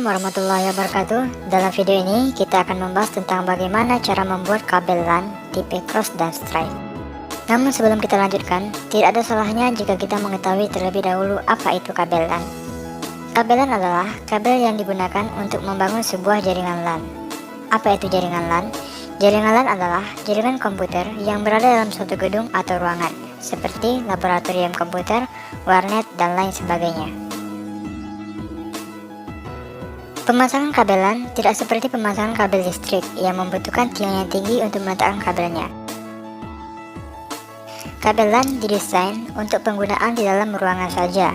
warahmatullahi wabarakatuh. Dalam video ini kita akan membahas tentang bagaimana cara membuat kabel LAN tipe cross dan stripe. Namun sebelum kita lanjutkan, tidak ada salahnya jika kita mengetahui terlebih dahulu apa itu kabel LAN. Kabel LAN adalah kabel yang digunakan untuk membangun sebuah jaringan LAN. Apa itu jaringan LAN? Jaringan LAN adalah jaringan komputer yang berada dalam suatu gedung atau ruangan, seperti laboratorium komputer, warnet, dan lain sebagainya. Pemasangan kabel LAN tidak seperti pemasangan kabel listrik yang membutuhkan tiang yang tinggi untuk meletakkan kabelnya. Kabel LAN didesain untuk penggunaan di dalam ruangan saja,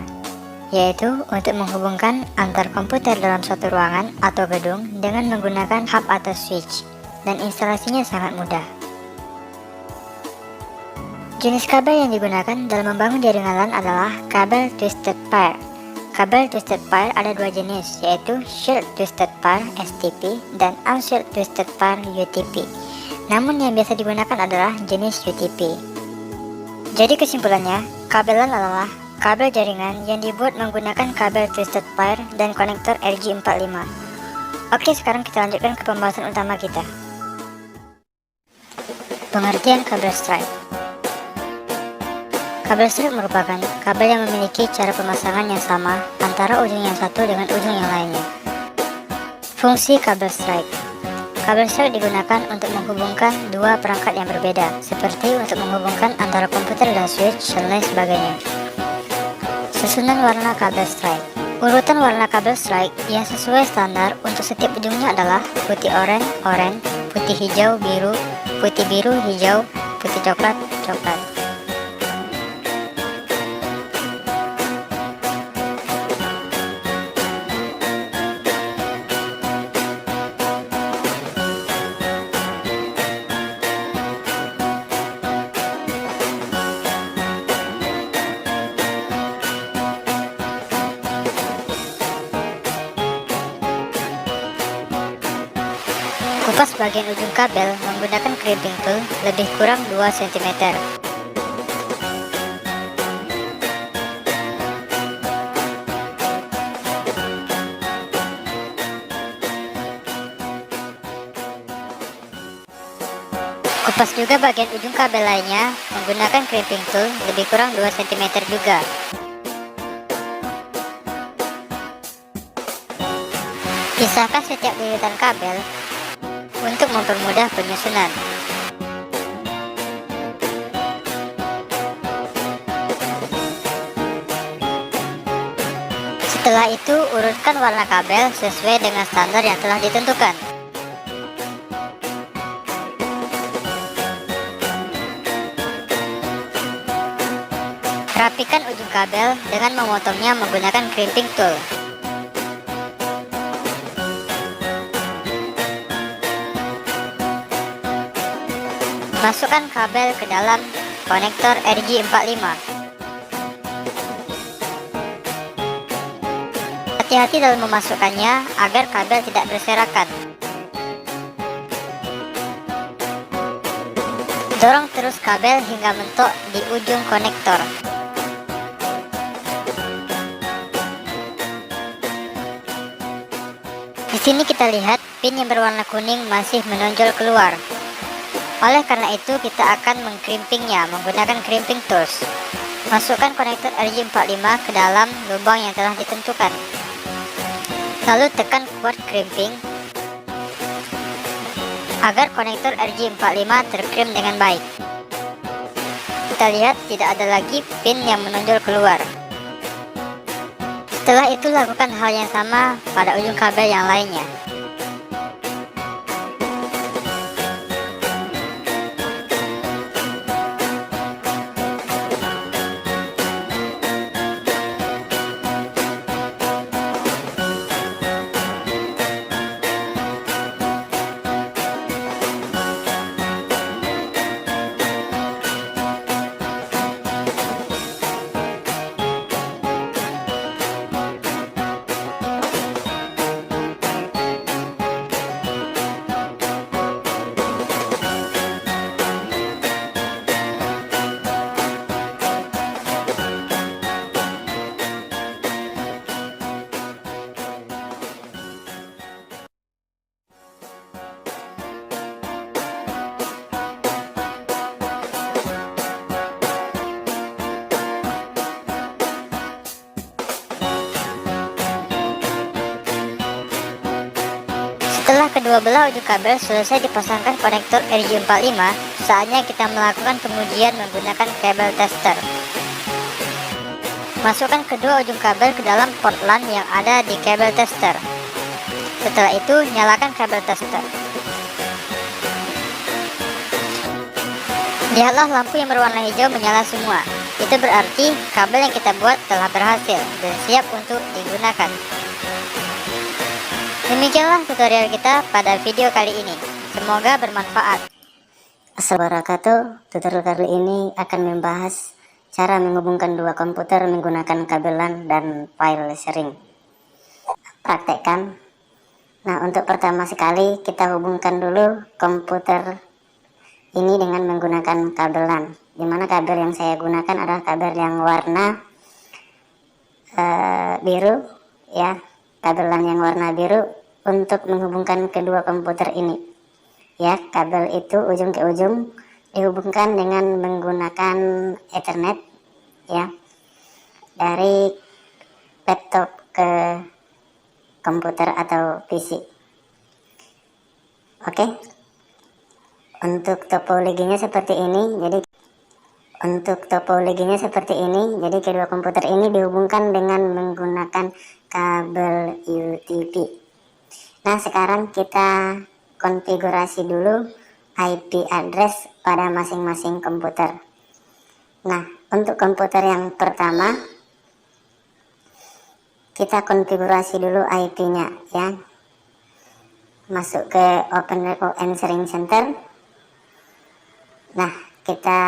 yaitu untuk menghubungkan antar komputer dalam suatu ruangan atau gedung dengan menggunakan hub atau switch, dan instalasinya sangat mudah. Jenis kabel yang digunakan dalam membangun jaringan LAN adalah kabel twisted pair. Kabel twisted pair ada dua jenis, yaitu shared twisted pair (STP) dan unshared twisted pair (UTP). Namun yang biasa digunakan adalah jenis UTP. Jadi kesimpulannya, kabel LAN adalah kabel jaringan yang dibuat menggunakan kabel twisted pair dan konektor RJ45. Oke, sekarang kita lanjutkan ke pembahasan utama kita. Pengertian kabel stripe. Kabel stripe merupakan kabel yang memiliki cara pemasangan yang sama antara ujung yang satu dengan ujung yang lainnya. Fungsi kabel stripe. Kabel stripe digunakan untuk menghubungkan dua perangkat yang berbeda, seperti untuk menghubungkan antara komputer dan switch dan lain sebagainya. Susunan warna kabel stripe. Urutan warna kabel stripe yang sesuai standar untuk setiap ujungnya adalah putih oranye, putih hijau, biru, hijau, putih coklat. Kupas bagian ujung kabel menggunakan crimping tool lebih kurang 2 cm. Kupas juga bagian ujung kabel lainnya menggunakan crimping tool lebih kurang 2 cm juga. Pisahkan setiap lilitan kabel untuk mempermudah penyusunan. Setelah itu, urutkan warna kabel sesuai dengan standar yang telah ditentukan. Rapikan ujung kabel dengan memotongnya menggunakan crimping tool. Masukkan kabel ke dalam konektor RJ45. Hati-hati dalam memasukkannya agar kabel tidak berserakan. Dorong terus kabel hingga mentok di ujung konektor. Di sini kita lihat pin yang berwarna kuning masih menonjol keluar. Oleh karena itu, kita akan mengkrimpingnya menggunakan crimping tools. Masukkan konektor RJ45 ke dalam lubang yang telah ditentukan. Lalu tekan kuat crimping agar konektor RJ45 terkrim dengan baik. Kita lihat tidak ada lagi pin yang menonjol keluar. Setelah itu, lakukan hal yang sama pada ujung kabel yang lainnya. kedua belah ujung kabel selesai dipasangkan konektor RJ45, saatnya kita melakukan pengujian menggunakan kabel tester. Masukkan kedua ujung kabel ke dalam port LAN yang ada di kabel tester. Setelah itu, nyalakan kabel tester. Lihatlah lampu yang berwarna hijau menyala semua. Itu berarti kabel yang kita buat telah berhasil dan siap untuk digunakan. Demikianlah tutorial kita pada video kali ini. Semoga bermanfaat. Assalamualaikum warahmatullahi wabarakatuh. Tutorial kali ini akan membahas cara menghubungkan dua komputer menggunakan kabel LAN dan file sharing. Praktekkan. Nah, untuk pertama sekali kita hubungkan dulu komputer ini dengan menggunakan kabel LAN. Dimana kabel yang saya gunakan adalah kabel yang warna biru, ya, kabel LAN yang warna biru untuk menghubungkan kedua komputer ini. Ya, kabel itu ujung ke ujung dihubungkan dengan menggunakan Ethernet, ya, dari laptop ke komputer atau PC. Oke. Untuk topologinya seperti ini. Jadi kedua komputer ini dihubungkan dengan menggunakan kabel UTP. Nah, sekarang kita konfigurasi dulu IP address pada masing-masing komputer. Nah, untuk komputer yang pertama kita konfigurasi dulu IP-nya, ya. Masuk ke Open Network and Sharing Center. Nah, kita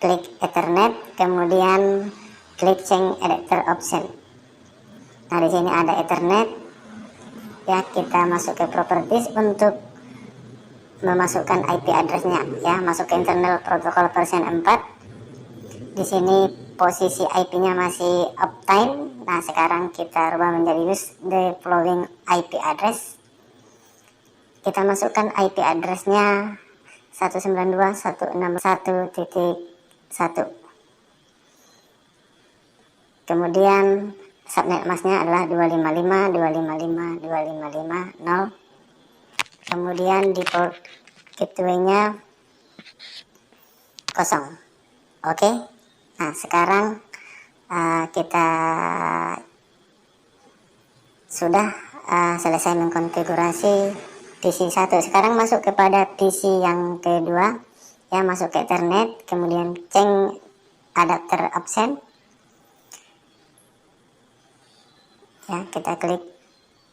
klik Ethernet, kemudian klik Change Adapter Option. Nah, di sini ada Ethernet. Ya, kita masuk ke Properties untuk memasukkan IP address-nya, ya, masuk ke Internal Protocol version 4. Di sini posisi IP-nya masih uptime. Nah, sekarang kita rubah menjadi use the following IP address. Kita masukkan IP address-nya 192.161.1. Kemudian subnet masknya adalah 255.255.255.0. Kemudian di port gateway-nya 0. Oke. Nah, sekarang kita sudah selesai mengkonfigurasi PC 1. Sekarang masuk kepada PC yang kedua, ya, masuk ke Ethernet, kemudian change adapter option. Ya, kita klik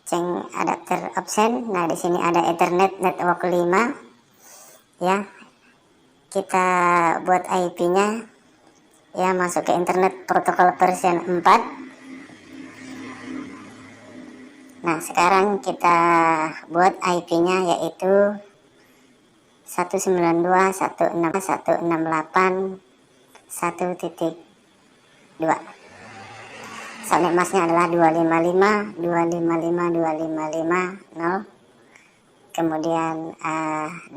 change adapter option. Nah, di sini ada Ethernet network 5. Ya. Kita buat IP-nya, ya, masuk ke Internet Protocol version 4. Nah, sekarang kita buat IP-nya yaitu 192.168.1.2. Subnet masknya adalah 255.255.255.0. Kemudian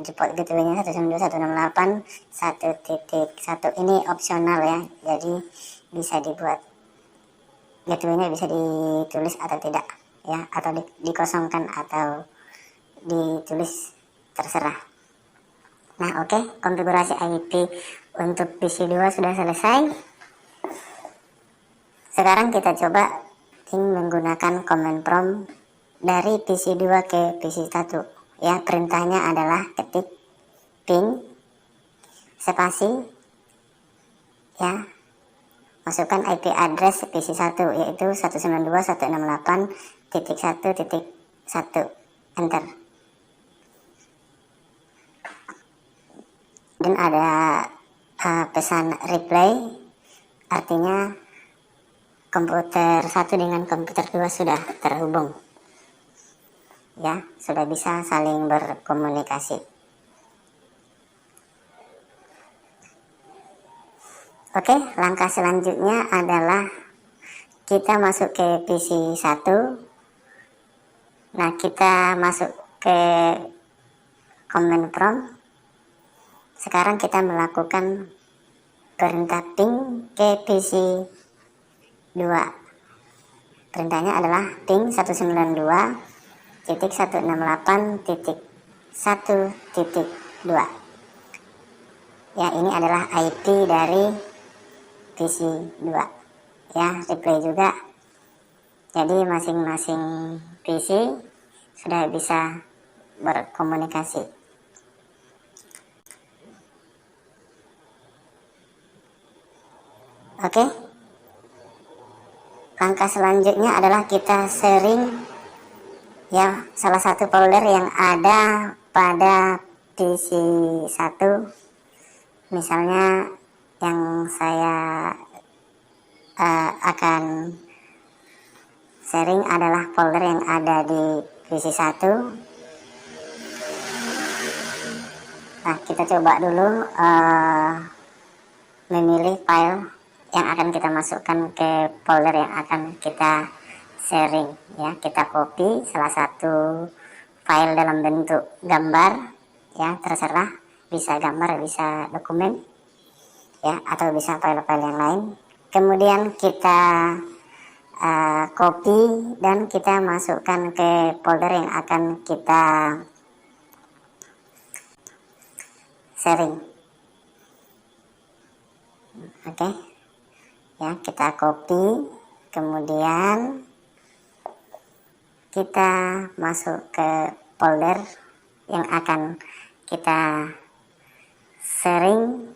di port gateway-nya 192.168.1.1. Ini opsional, ya, jadi bisa dibuat gateway-nya, bisa ditulis atau tidak, ya, atau dikosongkan atau ditulis, terserah. Nah, oke, konfigurasi IP untuk PC 2 sudah selesai. Sekarang kita coba menggunakan command prompt dari PC 2 ke PC 1. Ya, perintahnya adalah ketik ping spasi, ya, masukkan IP address PC 1 yaitu 192.168.1.1, enter. Dan ada pesan reply, artinya komputer 1 dengan komputer 2 sudah terhubung, ya, sudah bisa saling berkomunikasi. Oke, langkah selanjutnya adalah kita masuk ke PC 1. Nah, kita masuk ke command prompt. Sekarang kita melakukan perintah ping ke PC 2. Perintahnya adalah ping 192.168.1.2. 168.1.2. Ya, ini adalah IP dari PC 2. Ya, replay juga. Jadi masing-masing PC sudah bisa berkomunikasi. Oke. Langkah selanjutnya adalah kita sharing ya salah satu folder yang ada pada PC 1. Misalnya yang saya akan sharing adalah folder yang ada di PC 1. Nah, kita coba dulu memilih file yang akan kita masukkan ke folder yang akan kita sharing. Ya, kita copy salah satu file dalam bentuk gambar, ya terserah, bisa gambar, bisa dokumen, ya atau bisa file-file yang lain. Kemudian kita copy dan kita masukkan ke folder yang akan kita sharing. Oke. Ya, kita copy, kemudian kita masuk ke folder yang akan kita sharing,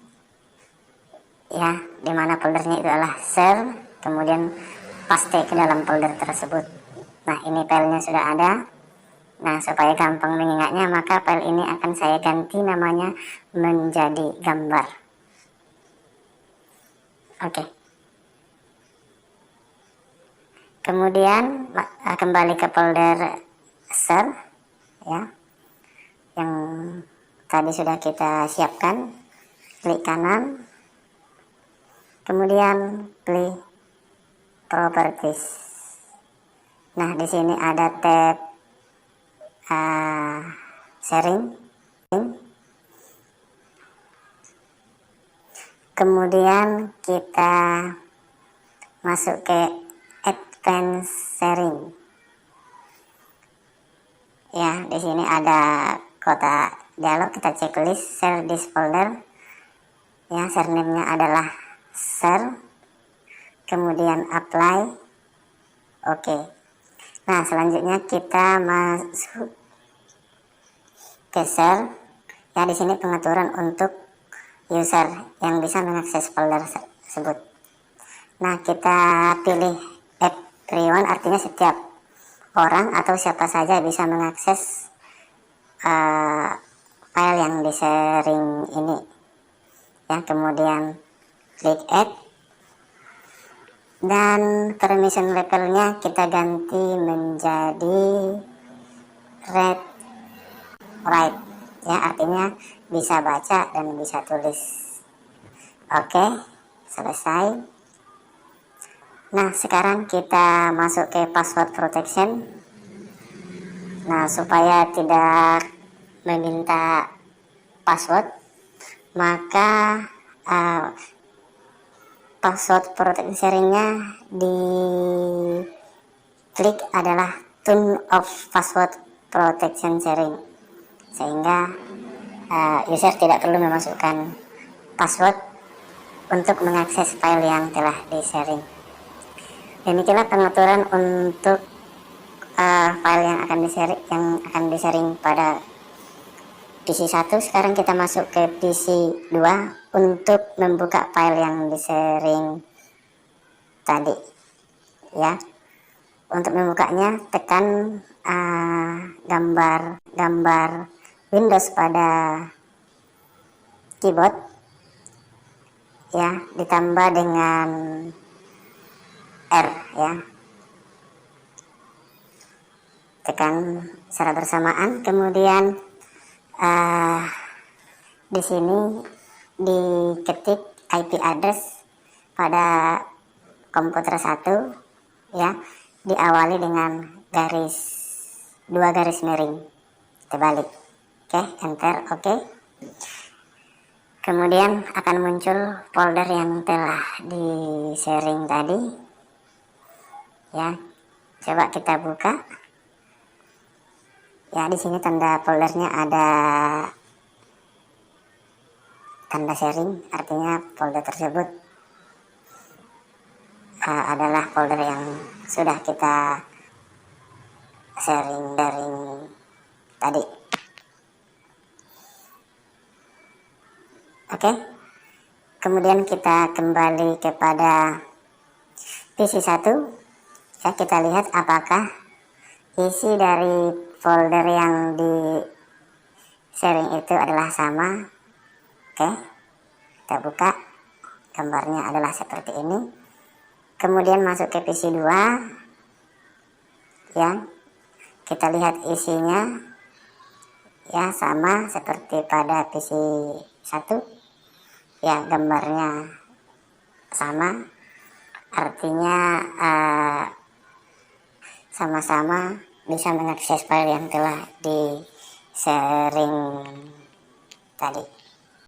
ya, dimana foldernya itu adalah share, kemudian paste ke dalam folder tersebut. Nah, ini filenya sudah ada. Nah, supaya gampang mengingatnya, maka file ini akan saya ganti namanya menjadi gambar. Oke. Kemudian kembali ke folder share, ya, yang tadi sudah kita siapkan. Klik kanan, kemudian pilih properties. Nah, di sini ada tab sharing. Kemudian kita masuk ke advanced sharing. Ya, di sini ada kotak dialog, kita checklist share this folder. Ya, share name-nya adalah share. Kemudian apply. Oke. Nah, selanjutnya kita masuk ke share. Ya, di sini pengaturan untuk user yang bisa mengakses folder tersebut. Nah, kita pilih everyone, artinya setiap orang atau siapa saja bisa mengakses file yang di sharing ini. Ya, kemudian klik add dan permission levelnya kita ganti menjadi read write, ya artinya bisa baca dan bisa tulis. Oke, selesai. Nah, sekarang kita masuk ke password protection. Nah, supaya tidak meminta password, maka password protection sharingnya di klik adalah turn off password protection sharing, sehingga user tidak perlu memasukkan password untuk mengakses file yang telah di sharing. Demikianlah pengaturan untuk file yang akan di-sharing pada PC 1. Sekarang kita masuk ke PC 2 untuk membuka file yang di-sharing tadi. Ya. Untuk membukanya tekan gambar Windows pada keyboard. Ya, ditambah dengan R, ya. Tekan secara bersamaan, kemudian di sini diketik IP address pada komputer 1, ya, diawali dengan dua garis miring, terbalik. Oke, enter. Oke. Kemudian akan muncul folder yang telah di sharing tadi. Ya, coba kita buka. Ya, di sini tanda foldernya ada tanda sharing, artinya folder tersebut adalah folder yang sudah kita sharing tadi. Oke, kemudian kita kembali kepada PC1. Ya, kita lihat apakah isi dari folder yang di sharing itu adalah sama. Oke, kita buka, gambarnya adalah seperti ini. Kemudian masuk ke PC2, ya, kita lihat isinya ya sama seperti pada PC1, ya, gambarnya sama, artinya sama-sama bisa mengakses file yang telah di sharing tadi.